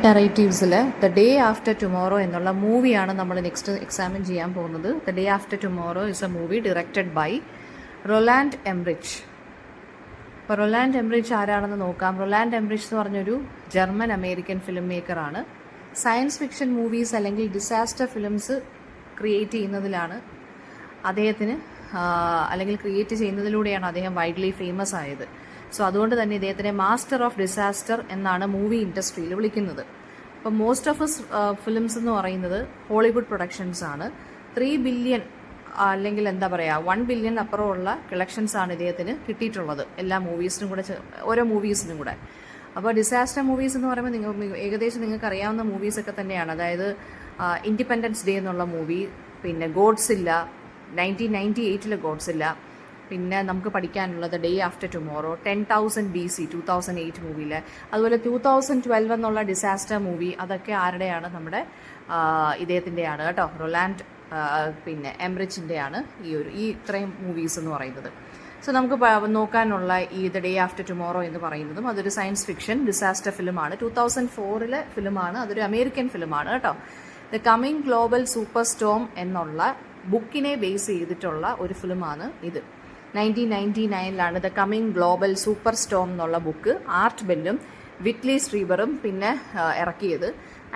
നെറേറ്റീവ്സിൽ the day after tomorrow എന്നുള്ള മൂവിയാണ് നമ്മൾ നെക്സ്റ്റ് എക്സാമിൻ ചെയ്യാൻ പോകുന്നത്. The day after tomorrow is a movie directed by Roland Emmerich. അപ്പോൾ റൊലാൻഡ് എംറിച്ച് ആരാണെന്ന് നോക്കാം. റൊലാൻഡ് എംറിച്ച് എന്ന് പറഞ്ഞൊരു ജർമ്മൻ അമേരിക്കൻ ഫിലിം മേക്കറാണ്. സയൻസ് ഫിക്ഷൻ മൂവീസ് അല്ലെങ്കിൽ ഡിസാസ്റ്റർ ഫിലിംസ് ക്രിയേറ്റ് ചെയ്യുന്നതിലാണ് അദ്ദേഹത്തിന് അല്ലെങ്കിൽ ക്രിയേറ്റ് ചെയ്യുന്നതിലൂടെയാണ് അദ്ദേഹം വൈഡ്ലി ഫേമസ് ആയത്. സോ അതുകൊണ്ട് തന്നെ ഇദ്ദേഹത്തിനെ മാസ്റ്റർ ഓഫ് ഡിസാസ്റ്റർ എന്നാണ് മൂവി ഇൻഡസ്ട്രിയിൽ വിളിക്കുന്നത്. അപ്പോൾ മോസ്റ്റ് ഓഫ് ഹിസ് ഫിലിംസ് എന്ന് പറയുന്നത് ഹോളിവുഡ് പ്രൊഡക്ഷൻസ് ആണ്. 3 ബില്യൺ അല്ലെങ്കിൽ എന്താ പറയുക 1 ബില്യൺ അപ്പുറമുള്ള കളക്ഷൻസ് ആണ് ഇദ്ദേഹത്തിന് കിട്ടിയിട്ടുള്ളത് എല്ലാ മൂവീസിനും കൂടെ, ഓരോ മൂവീസിനും കൂടെ. അപ്പോൾ ഡിസാസ്റ്റർ മൂവീസ് എന്ന് പറയുമ്പോൾ ഏകദേശം നിങ്ങൾക്ക് അറിയാവുന്ന മൂവീസൊക്കെ തന്നെയാണ്. അതായത് ഇൻഡിപെൻഡൻസ് ഡേ എന്നുള്ള മൂവി, പിന്നെ ഗോഡ്സില്ല, 1998 ഗോഡ്സില്ല, പിന്നെ നമുക്ക് പഠിക്കാനുള്ളത് ഡേ ആഫ്റ്റർ ടുമോറോ, 10,000 BC 2008 മൂവിയിൽ, അതുപോലെ 2012 എന്നുള്ള ഡിസാസ്റ്റർ മൂവി. അതൊക്കെ ആരുടെയാണ്? നമ്മുടെ ഇദ്ദേഹത്തിൻ്റെയാണ് കേട്ടോ, റൊലാൻഡ് പിന്നെ എംറിച്ചിൻ്റെയാണ് ഈ ഇത്രയും മൂവീസ് എന്ന് പറയുന്നത്. സോ നമുക്ക് നോക്കാനുള്ള ഈ ദ ഡേ ആഫ്റ്റർ ടുമോറോ എന്ന് പറയുന്നതും അതൊരു സയൻസ് ഫിക്ഷൻ ഡിസാസ്റ്റർ ഫിലിമാണ്. 2004 ഫിലിമാണ്. അതൊരു അമേരിക്കൻ ഫിലിമാണ് കേട്ടോ. The coming global super Storm എന്നുള്ള ബുക്കിനെ ബേസ് ചെയ്തിട്ടുള്ള ഒരു ഫിലിമാണ് ഇത്. 1999 the coming global super Storm എന്നുള്ള ബുക്ക് ആർട്ട് ബെല്ലും വിറ്റ്ലി സ്ട്രീബറും പിന്നെ ഇറക്കിയത്.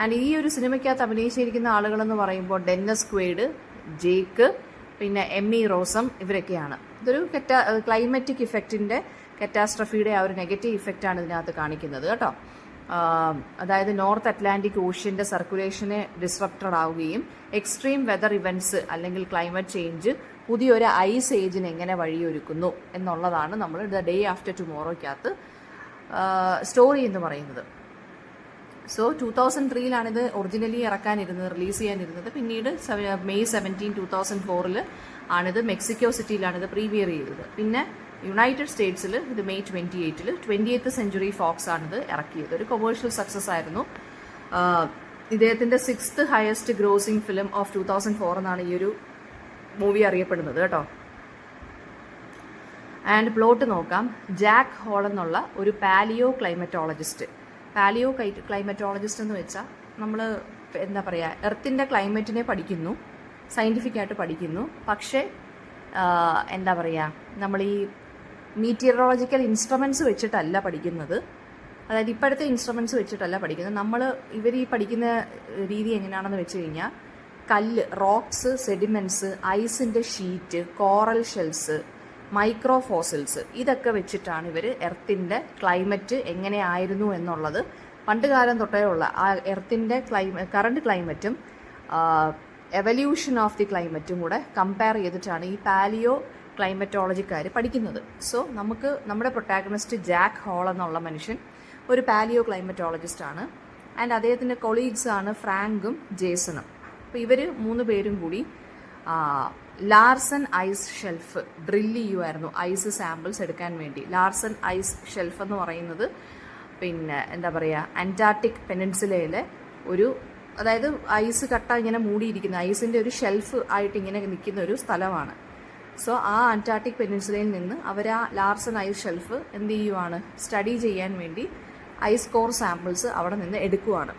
ആൻഡ് ഈ ഒരു സിനിമയ്ക്കകത്ത് അഭിനയിച്ചിരിക്കുന്ന ആളുകളെന്ന് പറയുമ്പോൾ ഡെന്നസ് ക്വേഡ്, ജേക്ക്, പിന്നെ എമ്മി റോസം, ഇവരൊക്കെയാണ്. ഇതൊരു ക്ലൈമറ്റിക് ഇഫക്റ്റിൻ്റെ കറ്റാസ്ട്രഫിയുടെ ആ ഒരു നെഗറ്റീവ് ഇഫക്റ്റാണ് ഇതിനകത്ത് കാണിക്കുന്നത് കേട്ടോ. അതായത് നോർത്ത് അറ്റ്ലാന്റിക് ഓഷ്യൻ്റെ സർക്കുലേഷനെ ഡിസ്റപ്റ്റഡ് ആവുകയും എക്സ്ട്രീം വെതർ ഇവൻറ്റ്സ് അല്ലെങ്കിൽ ക്ലൈമറ്റ് ചേഞ്ച് പുതിയൊരു ഐസ് ഏജിന് എങ്ങനെ വഴിയൊരുക്കുന്നു എന്നുള്ളതാണ് നമ്മൾ ദ ഡേ ആഫ്റ്റർ ടുമോറോയ്ക്കകത്ത് സ്റ്റോറി എന്ന് പറയുന്നത്. സോ 2003 ഇത് ഒറിജിനലി റിലീസ് ചെയ്യാനിരുന്നത്. പിന്നീട് May 17, 2004 ആണിത് മെക്സിക്കോ സിറ്റിയിലാണിത് പ്രീമിയർ ചെയ്തത്. പിന്നെ യുണൈറ്റഡ് സ്റ്റേറ്റ്സിൽ ഇത് May 28 20th സെഞ്ച്വറി ഫോക്സ് ആണിത് ഇറക്കിയത്. ഒരു കൊമേഴ്ഷ്യൽ സക്സസ് ആയിരുന്നു. ഇദ്ദേഹത്തിൻ്റെ 6th highest grossing film of 2004 എന്നാണ് ഈ ഒരു മൂവി അറിയപ്പെടുന്നത് കേട്ടോ. ആൻഡ് പ്ലോട്ട് നോക്കാം. ജാക്ക് ഹോൾ എന്നുള്ള ഒരു പാലിയോ ക്ലൈമറ്റോളജിസ്റ്റ് എന്ന് വെച്ചാൽ നമ്മൾ എന്താ പറയുക, എർത്തിൻ്റെ ക്ലൈമറ്റിനെ പഠിക്കുന്നു, സയൻറ്റിഫിക്കായിട്ട് പഠിക്കുന്നു. പക്ഷേ എന്താ പറയുക, നമ്മൾ ഈ മീറ്റിയറോളജിക്കൽ ഇൻസ്ട്രുമെൻറ്റ്സ് വെച്ചിട്ടല്ല പഠിക്കുന്നത്. അതായത് ഇപ്പോഴത്തെ ഇൻസ്ട്രുമെൻറ്റ്സ് വെച്ചിട്ടല്ല പഠിക്കുന്നത്. ഇവർ ഈ പഠിക്കുന്ന രീതി എങ്ങനെയാണെന്ന് വെച്ച് കഴിഞ്ഞാൽ കല്ല്, റോക്സ്, സെഡിമെൻറ്റ്സ്, ഐസിൻ്റെ sheet, coral shells, micro fossils, ഇതൊക്കെ വെച്ചിട്ടാണ് ഇവർ എർത്തിൻ്റെ ക്ലൈമറ്റ് എങ്ങനെയായിരുന്നു എന്നുള്ളത് പണ്ട് കാലം തൊട്ടേ ഉള്ള ആ എർത്തിൻ്റെ കറണ്ട് ക്ലൈമറ്റും എവല്യൂഷൻ ഓഫ് ദി ക്ലൈമറ്റും കൂടെ കമ്പയർ ചെയ്തിട്ടാണ് ഈ പാലിയോ ക്ലൈമറ്റോളജിക്കാർ പഠിക്കുന്നത്. സോ നമ്മുടെ പ്രൊട്ടാഗണിസ്റ്റ് ജാക്ക് ഹോൾ എന്നുള്ള മനുഷ്യൻ ഒരു പാലിയോ ക്ലൈമറ്റോളജിസ്റ്റാണ്. ആൻഡ് അദ്ദേഹത്തിൻ്റെ കൊളീഗ്സ് ആണ് ഫ്രാങ്കും ജേസണും. അപ്പോൾ ഇവർ 3 പേരും കൂടി ലാർസൺ ഐസ് ഷെൽഫ് ഡ്രില്ല് ചെയ്യുമായിരുന്നു ഐസ് സാമ്പിൾസ് എടുക്കാൻ വേണ്ടി. ലാർസൺ ഐസ് ഷെൽഫ് എന്ന് പറയുന്നത് പിന്നെ എന്താ പറയുക, അന്റാർട്ടിക് പെനിൻസുലയിലെ ഒരു, അതായത് ഐസ് കട്ട ഇങ്ങനെ മൂടിയിരിക്കുന്ന ഐസിൻ്റെ ഒരു ഷെൽഫ് ആയിട്ട് ഇങ്ങനെ നിൽക്കുന്ന ഒരു സ്ഥലമാണ്. സോ ആ അന്റാർട്ടിക് പെനിൻസുലയിൽ നിന്ന് അവർ ആ ലാർസൺ ഐസ് ഷെൽഫ് എന്ത് ചെയ്യുവാണ്, സ്റ്റഡി ചെയ്യാൻ വേണ്ടി ഐസ് കോർ സാമ്പിൾസ് അവിടെ നിന്ന് എടുക്കുവാണ്.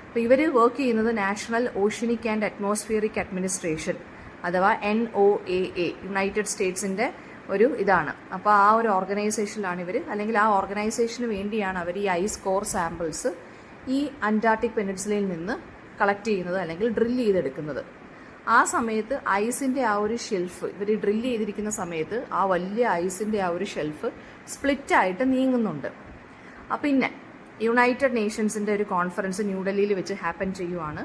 അപ്പോൾ ഇവർ വർക്ക് ചെയ്യുന്നത് national oceanic and atmospheric administration അഥവാ NOAA, യുണൈറ്റഡ് സ്റ്റേറ്റ്സിൻ്റെ ഒരു ഇതാണ്. അപ്പോൾ ആ ഒരു ഓർഗനൈസേഷനിലാണ് ഇവർ, അല്ലെങ്കിൽ ആ ഓർഗനൈസേഷന് വേണ്ടിയാണ് അവർ ഈ ഐസ് കോർ സാമ്പിൾസ് ഈ അന്റാർട്ടിക് പെനിൻസുലയിൽ നിന്ന് കളക്ട് ചെയ്യുന്നത് അല്ലെങ്കിൽ ഡ്രില്ല് ചെയ്തെടുക്കുന്നത്. ആ സമയത്ത് ഐസിൻ്റെ ആ ഒരു ഷെൽഫ് ഇവർ ഡ്രില്ല് ചെയ്തിരിക്കുന്ന സമയത്ത് ആ വലിയ ഐസിൻ്റെ ആ ഒരു ഷെൽഫ് സ്പ്ലിറ്റായിട്ട് നീങ്ങുന്നുണ്ട്. പിന്നെ യുണൈറ്റഡ് നേഷൻസിൻ്റെ ഒരു കോൺഫറൻസ് ന്യൂഡൽഹിയിൽ വെച്ച് ഹാപ്പൻ ചെയ്യുവാണ്.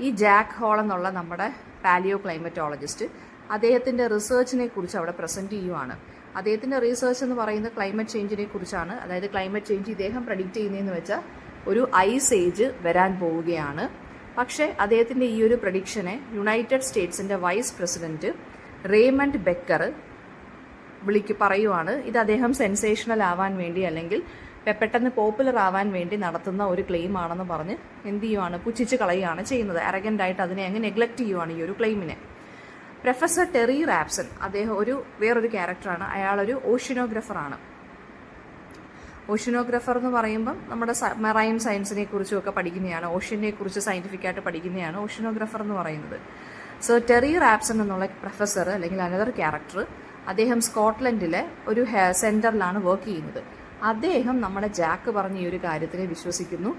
ഈ ജാക്ക് ഹോൾ എന്നുള്ള നമ്മുടെ പാലിയോ ക്ലൈമറ്റോളജിസ്റ്റ് അദ്ദേഹത്തിൻ്റെ റിസർച്ചിനെ കുറിച്ച് അവിടെ പ്രസൻറ്റ് ചെയ്യുവാണ്. അദ്ദേഹത്തിൻ്റെ റിസർച്ച് എന്ന് പറയുന്നത് ക്ലൈമറ്റ് ചേഞ്ചിനെ കുറിച്ചാണ്. അതായത് ക്ലൈമറ്റ് ചേഞ്ച് ഇദ്ദേഹം പ്രഡിക്റ്റ് ചെയ്യുന്നതെന്ന് വെച്ചാൽ ഒരു ഐസ് ഏജ് വരാൻ പോവുകയാണ്. പക്ഷേ അദ്ദേഹത്തിൻ്റെ ഈ ഒരു പ്രഡിക്ഷനെ യുണൈറ്റഡ് സ്റ്റേറ്റ്സിൻ്റെ വൈസ് പ്രസിഡൻറ്റ് റേമണ്ട് ബെക്കർ പറയുവാണ്. ഇത് അദ്ദേഹം സെൻസേഷണൽ ആവാൻ വേണ്ടി അല്ലെങ്കിൽ പെട്ടെന്ന് പോപ്പുലർ ആവാൻ വേണ്ടി നടത്തുന്ന ഒരു ക്ലെയിം ആണെന്ന് പറഞ്ഞ് എന്ത് ചെയ്യുവാണ്, പുച്ഛിച്ച് കളയുകയാണ് ചെയ്യുന്നത്. അരഗൻ്റായിട്ട് അതിനെ അങ്ങ് നെഗ്ലക്റ്റ് ചെയ്യുവാണ് ഈ ഒരു ക്ലെയിമിനെ. പ്രൊഫസർ ടെറി റാപ്സൺ, അദ്ദേഹം വേറൊരു ക്യാരക്ടറാണ്. അയാളൊരു ഓഷ്യനോഗ്രഫറാണ്. ഓഷ്യനോഗ്രാഫർ എന്ന് പറയുമ്പം നമ്മുടെ മെറൈൻ സയൻസിനെ കുറിച്ചും ഒക്കെ പഠിക്കുന്നതാണ്, ഓഷ്യനെ കുറിച്ച് സയൻറ്റിഫിക്കായിട്ട് പഠിക്കുന്നതാണ് ഓഷ്യനോഗ്രാഫർ എന്ന് പറയുന്നത്. സോ ടെറി റാപ്സൺ എന്നുള്ള പ്രൊഫസർ അല്ലെങ്കിൽ അനദർ ക്യാരക്ടർ, അദ്ദേഹം സ്കോട്ട്ലൻഡിലെ ഒരു സെൻറ്ററിലാണ് വർക്ക് ചെയ്യുന്നത്. അദ്ദേഹം നമ്മുടെ ജാക്ക് പറഞ്ഞ ഈ ഒരു കാര്യത്തിനെ വിശ്വസിക്കുന്നു.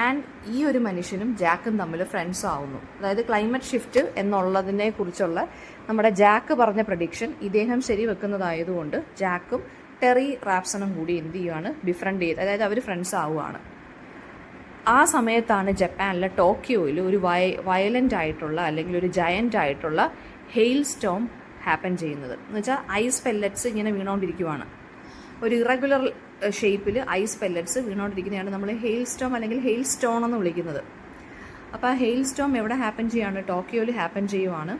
ആൻഡ് ഈ ഒരു മനുഷ്യനും ജാക്കും തമ്മിൽ ഫ്രണ്ട്സ് ആവുന്നു. അതായത് ക്ലൈമറ്റ് ഷിഫ്റ്റ് എന്നുള്ളതിനെ കുറിച്ചുള്ള നമ്മുടെ ജാക്ക് പറഞ്ഞ പ്രഡിക്ഷൻ ഇദ്ദേഹം ശരിവെക്കുന്നതായതുകൊണ്ട് ജാക്കും ടെറി റാപ്സണും കൂടി എന്ത് ചെയ്യുകയാണ്, ബിഫ്രണ്ട് ചെയ്ത്, അതായത് അവർ ഫ്രണ്ട്സ് ആവുകയാണ്. ആ സമയത്താണ് ജപ്പാനിലെ ടോക്കിയോയിൽ ഒരു വയലൻ്റ് ആയിട്ടുള്ള അല്ലെങ്കിൽ ഒരു ജയൻ്റ് ആയിട്ടുള്ള ഹെയിൽ സ്റ്റോം ഹാപ്പൻ ചെയ്യുന്നത്. എന്ന് വെച്ചാൽ ഐസ് പെല്ലറ്റ്സ് ഇങ്ങനെ വീണുകൊണ്ടിരിക്കുവാണ്. ഒരു ഇറഗുലർ ഷേപ്പിൽ ഐസ് പെല്ലറ്റ്സ് വീണുകൊണ്ടിരിക്കുന്നതാണ് നമ്മൾ ഹെയിൽ സ്റ്റോം അല്ലെങ്കിൽ ഹെയിൽ സ്റ്റോൺ എന്ന് വിളിക്കുന്നത്. അപ്പോൾ ആ ഹെയിൽ സ്റ്റോം എവിടെ ഹാപ്പൻ ചെയ്യുകയാണ്? ടോക്കിയോയിൽ ഹാപ്പൻ ചെയ്യുവാണ്.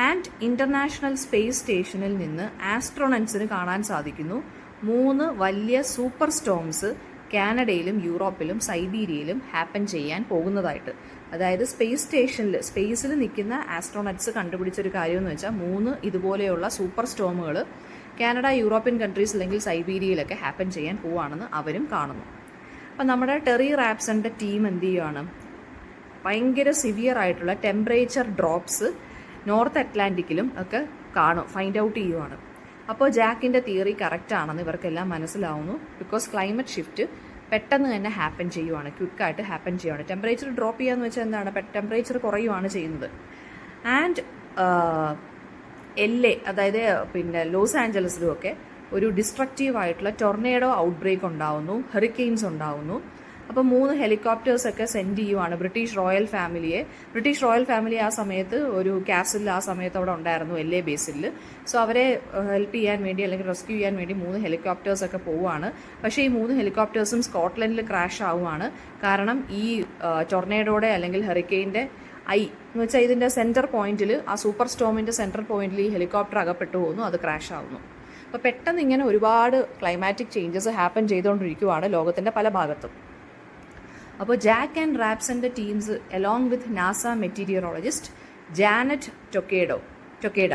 ആൻഡ് ഇൻ്റർനാഷണൽ സ്പേസ് സ്റ്റേഷനിൽ നിന്ന് ആസ്ട്രോണറ്റ്സിന് കാണാൻ സാധിക്കുന്നു 3 വലിയ സൂപ്പർ സ്റ്റോംസ് കാനഡയിലും യൂറോപ്പിലും സൈബീരിയയിലും ഹാപ്പൻ ചെയ്യാൻ പോകുന്നതായിട്ട്. അതായത് സ്പേസിൽ നിൽക്കുന്ന ആസ്ട്രോണറ്റ്സ് കണ്ടുപിടിച്ചൊരു കാര്യമെന്ന് വെച്ചാൽ 3 ഇതുപോലെയുള്ള സൂപ്പർ സ്റ്റോമുകൾ കാനഡ, യൂറോപ്യൻ കൺട്രീസ് അല്ലെങ്കിൽ സൈബീരിയയിലൊക്കെ ഹാപ്പൻ ചെയ്യാൻ പോവുകയാണെന്ന് അവരും കാണുന്നു. അപ്പം നമ്മുടെ ടെറി റാപ്സണിൻ്റെ ടീം എന്ത് ചെയ്യുകയാണ്, ഭയങ്കര സിവിയർ ആയിട്ടുള്ള ടെമ്പറേച്ചർ ഡ്രോപ്സ് നോർത്ത് അറ്റ്ലാന്റിക്കിലും ഒക്കെ ഫൈൻഡ് ഔട്ട് ചെയ്യുവാണ്. അപ്പോൾ ജാക്കിൻ്റെ തിയറി കറക്റ്റ് ആണെന്ന് ഇവർക്കെല്ലാം മനസ്സിലാവുന്നു. ബിക്കോസ് ക്ലൈമറ്റ് ഷിഫ്റ്റ് പെട്ടെന്ന് തന്നെ ഹാപ്പൻ ചെയ്യുവാണ്, ക്വിക്കായിട്ട് ഹാപ്പൻ ചെയ്യുവാണ്. ടെമ്പറേച്ചർ ഡ്രോപ്പ് ചെയ്യാന്ന് വെച്ചാൽ എന്താണ്, ടെമ്പറേച്ചർ കുറയുവാണ് ചെയ്യുന്നത്. ആൻഡ് LA, അതായത് പിന്നെ ലോസ് ആഞ്ചലസിലും ഒക്കെ ഒരു ഡിസ്ട്രക്റ്റീവ് ആയിട്ടുള്ള ടൊർണേഡോ ഔട്ട്ബ്രേക്ക് ഉണ്ടാവുന്നു, ഹെറിക്കെയിൻസ് ഉണ്ടാവുന്നു. അപ്പോൾ 3 ഹെലികോപ്റ്റേഴ്സൊക്കെ സെൻഡ് ചെയ്യുവാണ് ബ്രിട്ടീഷ് റോയൽ ഫാമിലി ആ സമയത്ത് ഒരു കാസിൽ ആ സമയത്ത് അവിടെ ഉണ്ടായിരുന്നു LA ബേസിൽ. സോ അവരെ ഹെൽപ്പ് ചെയ്യാൻ വേണ്ടി അല്ലെങ്കിൽ റെസ്ക്യൂ ചെയ്യാൻ വേണ്ടി 3 ഹെലികോപ്റ്റേഴ്സൊക്കെ പോവുകയാണ്. പക്ഷേ ഈ 3 ഹെലികോപ്റ്റേഴ്സും സ്കോട്ട്ലൻഡിൽ ക്രാഷ് ആവുകയാണ്. കാരണം ഈ ടൊർണേഡോയുടെ അല്ലെങ്കിൽ ഹെറിക്കെയിൻ്റെ എന്ന് വെച്ചാൽ ഇതിൻ്റെ സെൻറ്റർ പോയിന്റിൽ, ആ സൂപ്പർ സ്റ്റോമിൻ്റെ സെൻറ്റർ പോയിന്റിൽ ഈ ഹെലികോപ്റ്റർ അകപ്പെട്ടു പോകുന്നു, അത് ക്രാഷ് ആവുന്നു. അപ്പോൾ പെട്ടെന്ന് ഇങ്ങനെ ഒരുപാട് ക്ലൈമാറ്റിക് ചേഞ്ചസ് ഹാപ്പൻ ചെയ്തുകൊണ്ടിരിക്കുകയാണ് ലോകത്തിൻ്റെ പല ഭാഗത്തും. അപ്പോൾ ജാക്ക് ആൻഡ് റാപ്സൻ്റെ teams along with NASA meteorologist Janet Tokada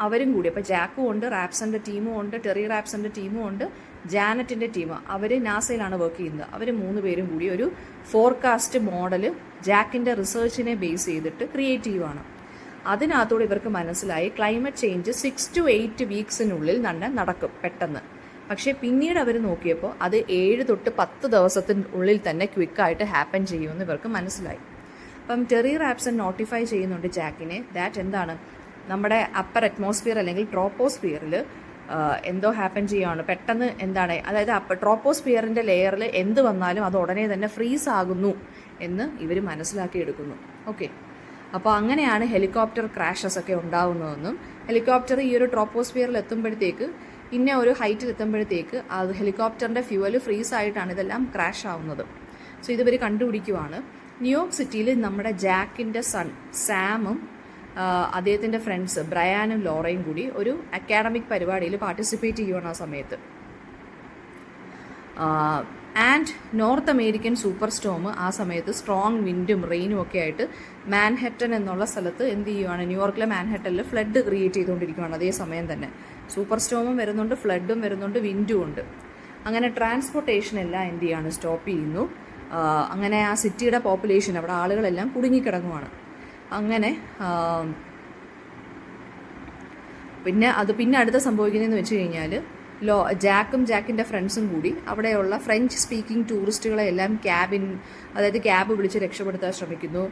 അവരും കൂടി, അപ്പോൾ ജാക്കും ഉണ്ട്, റാപ്സൻ്റെ ടീമും ഉണ്ട്, ടെറി റാപ്സൻ്റെ ടീമും ഉണ്ട്, ജാനറ്റിൻ്റെ ടീം, അവർ നാസയിലാണ് വർക്ക് ചെയ്യുന്നത്. അവർ 3 പേരും കൂടി ഒരു ഫോർകാസ്റ്റ് മോഡൽ ജാക്കിൻ്റെ റിസർച്ചിനെ ബേസ് ചെയ്തിട്ട് ക്രിയേറ്റ് ചെയ്യുവാണ്. അതിനകത്തൂടെ ഇവർക്ക് മനസ്സിലായി ക്ലൈമറ്റ് ചേഞ്ച് 6 to 8 വീക്സിനുള്ളിൽ തന്നെ നടക്കും പെട്ടെന്ന്. പക്ഷേ പിന്നീട് അവർ നോക്കിയപ്പോൾ അത് 7 to 10 ദിവസത്തിനുള്ളിൽ തന്നെ ക്വിക്കായിട്ട് ഹാപ്പൻ ചെയ്യുമെന്ന് ഇവർക്ക് മനസ്സിലായി. അപ്പം ടെറി റാപ്സൺ നോട്ടിഫൈ ചെയ്യുന്നുണ്ട് ജാക്കിനെ, ദാറ്റ് എന്താണ്, നമ്മുടെ അപ്പർ അറ്റ്മോസ്ഫിയർ അല്ലെങ്കിൽ ട്രോപ്പോസ്ഫിയറിൽ എന്തോ ഹാപ്പൻ ചെയ്യുകയാണ് പെട്ടെന്ന്. എന്താണ്, അതായത് ട്രോപ്പോസ്ഫിയറിൻ്റെ ലെയറിൽ എന്ത് വന്നാലും അത് ഉടനെ തന്നെ ഫ്രീസ് ആകുന്നു എന്ന് ഇവർ മനസ്സിലാക്കിയെടുക്കുന്നു. ഓക്കെ, അപ്പോൾ അങ്ങനെയാണ് ഹെലികോപ്റ്റർ ക്രാഷസ് ഒക്കെ ഉണ്ടാകുന്നതെന്നും ഹെലികോപ്റ്റർ ഈ ഒരു ട്രോപ്പോസ്ഫിയറിൽ എത്തുമ്പോഴത്തേക്ക് ഇന്ന ഒരു ഹൈറ്റിൽ എത്തുമ്പോഴത്തേക്ക് അത് ഹെലികോപ്റ്ററിൻ്റെ ഫ്യൂവൽ ഫ്രീസ് ആയിട്ടാണ് ഇതെല്ലാം ക്രാഷ് ആവുന്നത്. സോ ഇതുവർ കണ്ടുപിടിക്കുവാണ്. ന്യൂയോർക്ക് സിറ്റിയിൽ നമ്മുടെ ജാക്കിൻ്റെ സൺ സാമും അദ്ദേഹത്തിൻ്റെ ഫ്രണ്ട്സ് ബ്രയാനും ലോറയും കൂടി ഒരു അക്കാഡമിക് പരിപാടിയിൽ പാർട്ടിസിപ്പേറ്റ് ചെയ്യുവാണ് ആ സമയത്ത്. And north American super Storm ആ സമയത്ത് സ്ട്രോങ് വിൻഡും റെയിനും ഒക്കെ ആയിട്ട് മാൻഹട്ടൻ എന്നുള്ള സ്ഥലത്ത് എന്ത് ചെയ്യുവാണ്, ന്യൂയോർക്കിലെ മാൻഹട്ടനിൽ ഫ്ലഡ് ക്രിയേറ്റ് ചെയ്തുകൊണ്ടിരിക്കുകയാണ്. അതേ സമയം തന്നെ സൂപ്പർ സ്റ്റോമും വരുന്നുണ്ട്, ഫ്ലഡും വരുന്നുണ്ട്, വിൻഡും ഉണ്ട്. അങ്ങനെ ട്രാൻസ്പോർട്ടേഷൻ എല്ലാം എന്ത് ചെയ്യാണ്, സ്റ്റോപ്പ് ചെയ്യുന്നു. അങ്ങനെ ആ സിറ്റിയുടെ പോപ്പുലേഷൻ, അവിടെ ആളുകളെല്ലാം കുടുങ്ങിക്കിടങ്ങുവാണ്. അങ്ങനെ പിന്നെ അടുത്ത സംഭവിക്കുന്നതെന്ന് വെച്ച് കഴിഞ്ഞാൽ ജാക്കും ജാക്കിൻ്റെ ഫ്രണ്ട്സും കൂടി അവിടെയുള്ള ഫ്രഞ്ച് സ്പീക്കിംഗ് ടൂറിസ്റ്റുകളെ എല്ലാം ക്യാബ് വിളിച്ച് രക്ഷപ്പെടുത്താൻ ശ്രമിക്കുന്നു.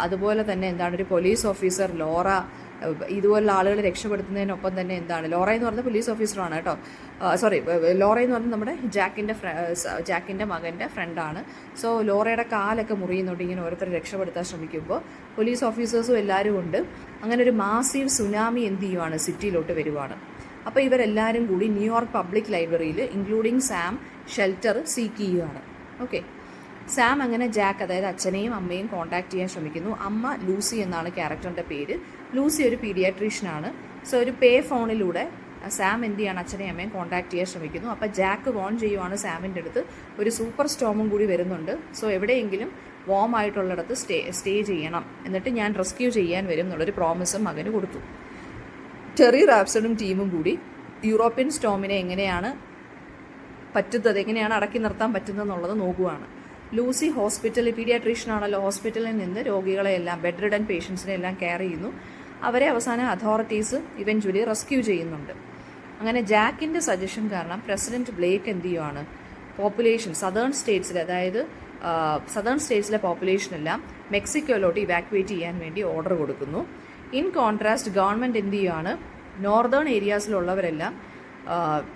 അതുപോലെ തന്നെ ഒരു പോലീസ് ഓഫീസർ ലോറ ഇതുപോലുള്ള ആളുകളെ രക്ഷപ്പെടുത്തുന്നതിനൊപ്പം തന്നെ ലോറ എന്ന് പറഞ്ഞ പോലീസ് ഓഫീസറാണ് കേട്ടോ, ലോറ എന്ന് പറഞ്ഞാൽ നമ്മുടെ ജാക്കിൻ്റെ മകൻ്റെ ഫ്രണ്ടാണ്. സോ ലോറയുടെ കാലൊക്കെ മുറിയുന്നുണ്ട് ഇങ്ങനെ ഓരോരുത്തരെ രക്ഷപ്പെടുത്താൻ ശ്രമിക്കുമ്പോൾ. പോലീസ് ഓഫീസേഴ്സും എല്ലാവരും ഉണ്ട്. അങ്ങനെ ഒരു മാസീവ് സുനാമി എന്ത് ചെയ്യുവാണ്, സിറ്റിയിലോട്ട് വരുവാണ്. അപ്പോൾ ഇവരെല്ലാവരും കൂടി ന്യൂയോർക്ക് പബ്ലിക് ലൈബ്രറിയിൽ ഇൻക്ലൂഡിങ് സാം ഷെൽട്ടർ സീക്ക് ചെയ്യുകയാണ്. ഓക്കെ, സാം അങ്ങനെ ജാക്ക്, അതായത് അച്ഛനെയും അമ്മയും കോൺടാക്ട് ചെയ്യാൻ ശ്രമിക്കുന്നു. അമ്മ ലൂസി എന്നാണ് ക്യാരക്ടറിൻ്റെ പേര്. ലൂസി ഒരു പീഡിയാട്രീഷ്യനാണ്. സോ ഒരു പേ ഫോണിലൂടെ സാം എന്ത് ചെയ്യാണ്, അച്ഛനെയും അമ്മയും കോൺടാക്ട് ചെയ്യാൻ ശ്രമിക്കുന്നു. അപ്പോൾ ജാക്ക് വോൺ ചെയ്യുവാണ് സാമിൻ്റെ അടുത്ത് ഒരു സൂപ്പർ സ്റ്റോമും കൂടി വരുന്നുണ്ട്. സോ എവിടെയെങ്കിലും വോം ആയിട്ടുള്ളിടത്ത് സ്റ്റേ ചെയ്യണം, എന്നിട്ട് ഞാൻ റെസ്ക്യൂ ചെയ്യാൻ വരും എന്നുള്ളൊരു പ്രോമിസും മകന് കൊടുത്തു. ടെറി റാപ്സണും ടീമും കൂടി യൂറോപ്യൻ സ്റ്റോമിനെ എങ്ങനെയാണ് പറ്റുന്നത്, എങ്ങനെയാണ് അടക്കി നിർത്താൻ പറ്റുന്നത് എന്നുള്ളത് നോക്കുകയാണ്. ലൂസി ഹോസ്പിറ്റലിൽ പീഡിയാട്രീഷ്യനാണല്ലോ, ഹോസ്പിറ്റലിൽ നിന്ന് രോഗികളെയെല്ലാം ബെഡ് റിഡൻ പേഷ്യൻസിനെ എല്ലാം കെയർ ചെയ്യുന്നു. അവരെ അവസാനം അതോറിറ്റീസ് ഇവൻച്വലി റെസ്ക്യൂ ചെയ്യുന്നുണ്ട്. അങ്ങനെ ജാക്കിൻ്റെ സജഷൻ കാരണം പ്രസിഡന്റ് ബ്ലേക്ക് എന്ത് ചെയ്യുവാണ്, പോപ്പുലേഷൻ സദേൺ സ്റ്റേറ്റ്സിൽ, അതായത് സദേൺ സ്റ്റേറ്റ്സിലെ പോപ്പുലേഷനെല്ലാം മെക്സിക്കോയിലോട്ട് ഇവാക്യുവേറ്റ് ചെയ്യാൻ വേണ്ടി ഓർഡർ കൊടുക്കുന്നു. ഇൻ കോൺട്രാസ്റ്റ് ഗവൺമെൻറ് എന്ത് ചെയ്യുകയാണ്, നോർത്തേൺ ഏരിയാസിലുള്ളവരെല്ലാം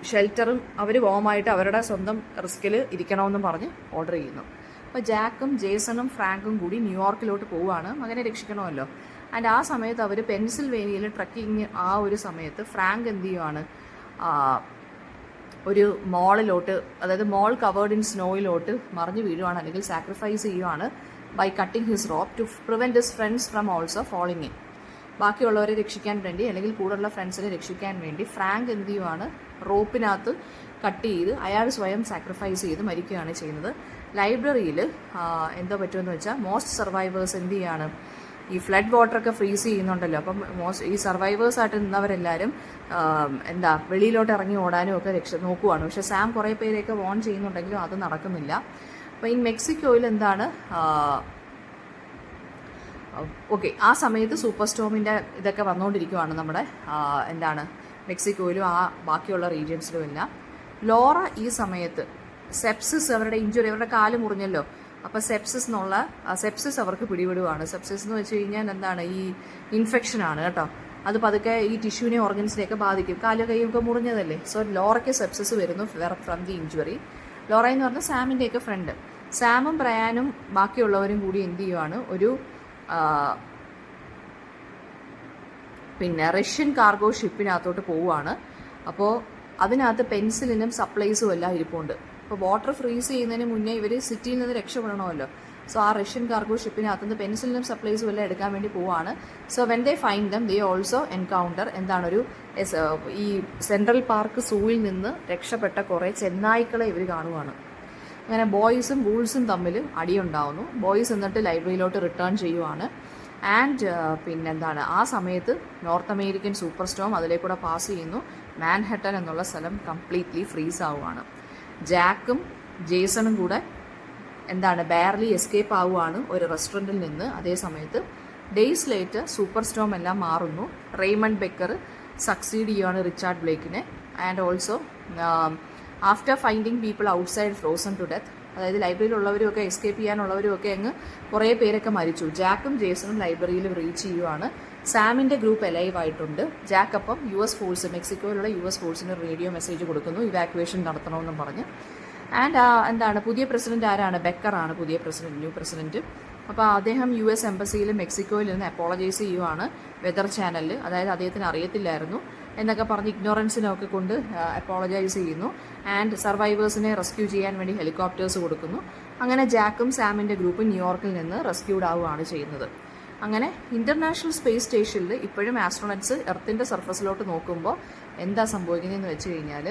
ഷെൽട്ടറും അവർ വോമായിട്ട് അവരുടെ സ്വന്തം റിസ്കിൽ ഇരിക്കണമെന്നും പറഞ്ഞ് ഓർഡർ ചെയ്യുന്നു. അപ്പോൾ ജാക്കും ജേസണും ഫ്രാങ്കും കൂടി ന്യൂയോർക്കിലോട്ട് പോവുകയാണ്, മകനെ രക്ഷിക്കണമല്ലോ. ആൻഡ് ആ സമയത്ത് അവർ പെൻസിൽവേനിയയിൽ ട്രക്കിങ് ആ ഒരു സമയത്ത് ഫ്രാങ്ക് എന്ത് ചെയ്യുവാണ്, ഒരു മോളിലോട്ട്, അതായത് മോൾ കവേർഡ് ഇൻ സ്നോയിലോട്ട് മറിഞ്ഞു വീഴുവാണ്, അല്ലെങ്കിൽ സാക്രിഫൈസ് ചെയ്യുവാണ് by cutting his rope to prevent his friends from also falling in. ബാക്കിയുള്ളവരെ രക്ഷിക്കാൻ വേണ്ടി, അല്ലെങ്കിൽ കൂടെയുള്ള ഫ്രണ്ട്സിനെ രക്ഷിക്കാൻ വേണ്ടി ഫ്രാങ്ക് എന്ത് ചെയ്യുവാണ്, റോപ്പിനകത്ത് കട്ട് ചെയ്ത് അയാൾ സ്വയം സാക്രിഫൈസ് ചെയ്ത് മരിക്കുകയാണ് ചെയ്യുന്നത്. ലൈബ്രറിയിൽ എന്തോ പറ്റുമെന്ന് വെച്ചാൽ മോസ്റ്റ് സർവൈവേഴ്സ് എന്ത് ചെയ്യാണ്, ഈ ഫ്ലഡ് വാട്ടറൊക്കെ ഫ്രീസ് ചെയ്യുന്നുണ്ടല്ലോ, അപ്പം ഈ സർവൈവേഴ്സായിട്ട് നിന്നവരെല്ലാവരും വെളിയിലോട്ട് ഇറങ്ങി ഓടാനും ഒക്കെ നോക്കുവാണ്. പക്ഷേ സാം കുറേ പേരെയൊക്കെ വോൺ ചെയ്യുന്നുണ്ടെങ്കിലും അത് നടക്കുന്നില്ല. അപ്പോൾ ഈ മെക്സിക്കോയിൽ എന്താണ്, ഓക്കെ, ആ സമയത്ത് സൂപ്പർ സ്റ്റോമിൻ്റെ ഇതൊക്കെ വന്നുകൊണ്ടിരിക്കുവാണ് നമ്മുടെ മെക്സിക്കോയിലും ആ ബാക്കിയുള്ള റീജിയൻസിലും എല്ലാം. ലോറ ഈ സമയത്ത് സെപ്സിസ്, അവരുടെ ഇഞ്ചുറി, അവരുടെ കാല് മുറിഞ്ഞല്ലോ, അപ്പോൾ സെപ്സിസ് അവർക്ക് പിടിപെടുവാണ്. സെപ്സിസ് എന്ന് വെച്ച് കഴിഞ്ഞാൽ എന്താണ്, ഈ ഇൻഫെക്ഷനാണ് കേട്ടോ. അത് പതുക്കെ ഈ ടിഷ്യൂവിനെ ഓർഗൻസിനെയൊക്കെ ബാധിക്കും, കാലും കൈയൊക്കെ മുറിഞ്ഞതല്ലേ. സോ ലോറയ്ക്ക് സെപ്സിസ് വരുന്നു ഫ്രം ദി ഇഞ്ചുറി. ലോറ എന്ന് പറഞ്ഞാൽ സാമിൻ്റെയൊക്കെ ഫ്രണ്ട്. സാമും ബ്രയാനും ബാക്കിയുള്ളവരും കൂടി എന്ത് ചെയ്യുവാണ്, ഒരു റഷ്യൻ കാർഗോ ഷിപ്പിനകത്തോട്ട് പോവുകയാണ്. അപ്പോൾ അതിനകത്ത് പെൻസിലിനും സപ്ലൈസും എല്ലാം ഇരിപ്പുണ്ട്. അപ്പോൾ വാട്ടർ ഫ്രീസ് ചെയ്യുന്നതിന് മുന്നേ ഇവർ സിറ്റിയിൽ നിന്ന് രക്ഷപ്പെടണമല്ലോ. സോ ആ റഷ്യൻ കാർഗോ ഷിപ്പിനകത്തുനിന്ന് പെൻസിലിനും സപ്ലൈസും എല്ലാം എടുക്കാൻ വേണ്ടി പോവാണ്. So when they find dum they also encounter ഈ സെൻട്രൽ പാർക്ക് സൂവിൽ നിന്ന് രക്ഷപ്പെട്ട കുറേ ചെന്നായ്ക്കളെ ഇവർ കാണുവാണ്. അങ്ങനെ ബോയ്സും ബൂൾസും തമ്മിൽ അടിയുണ്ടാവുന്നു. ബോയ്സ് എന്നിട്ട് ലൈബ്രറിയിലോട്ട് റിട്ടേൺ ചെയ്യുവാണ്. ആൻഡ് ആ സമയത്ത് നോർത്ത് അമേരിക്കൻ സൂപ്പർ സ്റ്റോം അതിലേക്കൂടെ പാസ് ചെയ്യുന്നു. മാൻഹട്ടൻ എന്നുള്ള സ്ഥലം കംപ്ലീറ്റ്ലി ഫ്രീസ് ആവുകയാണ്. ജാക്കും ജേസണും കൂടെ ബാർലി എസ്കേപ്പ് ആവുകയാണ് ഒരു റെസ്റ്റോറൻറ്റിൽ നിന്ന്. അതേ സമയത്ത് ഡേയ്സ് ലേറ്റർ സൂപ്പർ സ്റ്റോം എല്ലാം മാറുന്നു. റെയ്മണ്ട് ബെക്കർ സക്സീഡ് ചെയ്യുകയാണ് റിച്ചാർഡ് ബ്ലേക്കിനെ. And also after finding people outside frozen to death, അതായത് ലൈബ്രറിയിലുള്ളവരുമൊക്കെ എസ്കേപ്പ് ചെയ്യാനുള്ളവരുമൊക്കെ അങ്ങ് കുറേ പേരൊക്കെ മരിച്ചു. ജാക്കും ജേസണും ലൈബ്രറിയിൽ റീച്ച് ചെയ്യുവാണ്. സാമിൻ്റെ ഗ്രൂപ്പ് എലൈവ് ആയിട്ടുണ്ട്. ജാക്ക് അപ്പം US ഫോഴ്സ്, മെക്സിക്കോയിലുള്ള US ഫോഴ്സിന് റേഡിയോ മെസ്സേജ് കൊടുക്കുന്നു ഇവാക്യുവേഷൻ നടത്തണമെന്നും പറഞ്ഞ്. ആൻഡ് പുതിയ പ്രസിഡന്റ് ആരാണ്, ബെക്കറാണ് പുതിയ ന്യൂ പ്രസിഡന്റ്. അപ്പോൾ അദ്ദേഹം US എംബസിയിൽ മെക്സിക്കോയിൽ നിന്ന് അപ്പോളജൈസ് ചെയ്യുവാണ് വെതർ ചാനലിൽ. അതായത് അദ്ദേഹത്തിന് അറിയത്തില്ലായിരുന്നു എന്നൊക്കെ പറഞ്ഞ് ഇഗ്നോറൻസിനൊക്കെ കൊണ്ട് അപ്പോളജൈസ് ചെയ്യുന്നു. ആൻഡ് സർവൈവേഴ്സിനെ റെസ്ക്യൂ ചെയ്യാൻ വേണ്ടി ഹെലികോപ്റ്റേഴ്സ് കൊടുക്കുന്നു. അങ്ങനെ ജാക്കും സാമിൻ്റെ ഗ്രൂപ്പ് ന്യൂയോർക്കിൽ നിന്ന് റെസ്ക്യൂഡ് ആവുകയാണ് ചെയ്യുന്നത്. അങ്ങനെ ഇൻ്റർനാഷണൽ സ്പേസ് സ്റ്റേഷനിൽ ഇപ്പോഴും ആസ്ട്രോണറ്റ്സ് എർത്തിൻ്റെ സർഫസിലോട്ട് നോക്കുമ്പോൾ എന്താ സംഭവിക്കുന്നതെന്ന് വെച്ച് കഴിഞ്ഞാൽ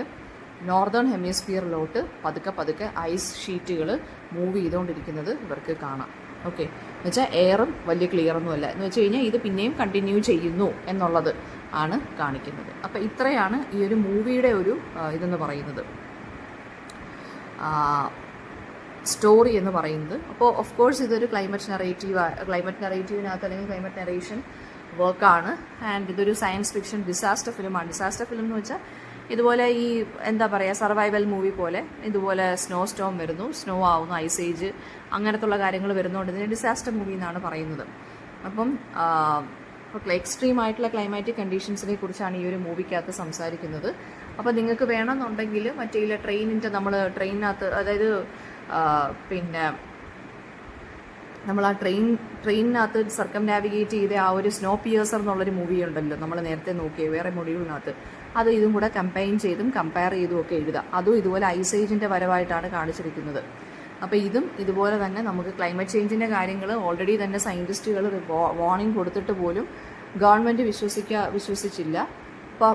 നോർത്തേൺ ഹെമിസ്ഫിയറിലോട്ട് പതുക്കെ ഐസ് ഷീറ്റുകൾ മൂവ് ചെയ്തുകൊണ്ടിരിക്കുന്നത് ഇവർക്ക് കാണാം. ഓക്കെ, എന്നുവെച്ചാൽ എയറും വലിയ ക്ലിയറൊന്നുമല്ല. എന്ന് വെച്ച് കഴിഞ്ഞാൽ ഇത് പിന്നെയും കണ്ടിന്യൂ ചെയ്യുന്നു എന്നുള്ളത് ആണ് കാണിക്കുന്നത്. അപ്പോൾ ഇത്രയാണ് ഈ ഒരു മൂവിയുടെ ഒരു ഇതെന്ന് പറയുന്നത്, സ്റ്റോറി എന്ന് പറയുന്നത്. അപ്പോൾ ഓഫ് കോഴ്സ് ഇതൊരു ക്ലൈമറ്റ് നെറേറ്റീവിനകത്ത് അല്ലെങ്കിൽ ക്ലൈമറ്റ് നെറേഷൻ വർക്കാണ്. ആൻഡ് ഇതൊരു സയൻസ് ഫിക്ഷൻ ഡിസാസ്റ്റർ ഫിലിമാണ്. ഡിസാസ്റ്റർ ഫിലിം എന്ന് വെച്ചാൽ ഇതുപോലെ ഈ സർവൈവൽ മൂവി പോലെ ഇതുപോലെ സ്നോ സ്റ്റോം വരുന്നു, സ്നോ ആവുന്നു, ഐസ് ഏജ് അങ്ങനത്തുള്ള കാര്യങ്ങൾ വരുന്നതുകൊണ്ട് ഇതിന് ഡിസാസ്റ്റർ മൂവി എന്നാണ് പറയുന്നത്. അപ്പം എക്സ്ട്രീം ആയിട്ടുള്ള ക്ലൈമാറ്റിക് കണ്ടീഷൻസിനെ കുറിച്ചാണ് ഈ ഒരു മൂവിക്കകത്ത് സംസാരിക്കുന്നത്. അപ്പോൾ നിങ്ങൾക്ക് വേണമെന്നുണ്ടെങ്കിൽ ട്രെയിനിനകത്ത്, അതായത് നമ്മൾ ആ ട്രെയിനിനകത്ത് സർക്കം നാവിഗേറ്റ് ചെയ്ത ആ ഒരു സ്നോ പിയേഴ്സർ എന്നുള്ളൊരു മൂവി ഉണ്ടല്ലോ, നമ്മൾ നേരത്തെ നോക്കിയ വേറെ മൊഡ്യൂളിനകത്ത്, അത് ഇതും കൂടെ കമ്പയർ ചെയ്തും ഒക്കെ എഴുതാം. അതും ഇതുപോലെ ഐസ് ഏജിൻ്റെ വരവായിട്ടാണ് കാണിച്ചിരിക്കുന്നത്. അപ്പോൾ ഇതും ഇതുപോലെ തന്നെ നമുക്ക് ക്ലൈമറ്റ് ചേഞ്ചിൻ്റെ കാര്യങ്ങൾ ഓൾറെഡി തന്നെ സയൻറ്റിസ്റ്റുകൾ വാർണിംഗ് കൊടുത്തിട്ട് പോലും ഗവൺമെൻറ് വിശ്വസിച്ചില്ല. അപ്പോൾ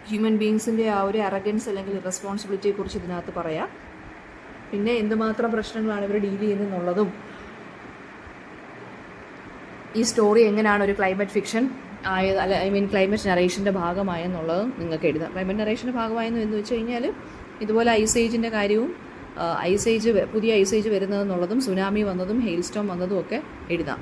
ഹ്യൂമൻ ബീങ്സിൻ്റെ ആ ഒരു അറഗൻസ് അല്ലെങ്കിൽ റെസ്പോൺസിബിലിറ്റിയെക്കുറിച്ച് ഇതിനകത്ത് പറയാം. പിന്നെ എന്തുമാത്രം പ്രശ്നങ്ങളാണ് ഇവർ ഡീൽ ചെയ്യുന്നതെന്നുള്ളതും ഈ സ്റ്റോറി എങ്ങനെയാണ് ഒരു ക്ലൈമറ്റ് ഫിക്ഷൻ ക്ലൈമറ്റ് നറേഷൻ്റെ ഭാഗമായെന്നുള്ളതും നിങ്ങൾക്ക് എഴുതാം. ക്ലൈമറ്റ് നറേഷൻ്റെ ഭാഗമായെന്ന് എന്ന് വെച്ച് കഴിഞ്ഞാൽ ഇതുപോലെ ഐസ് ഏജിൻ്റെ കാര്യവും പുതിയ ഐസ് ഏജ് വരുന്നതെന്നുള്ളതും സുനാമി വന്നതും ഹെയിൽ സ്റ്റോം വന്നതും ഒക്കെ എഴുതാം.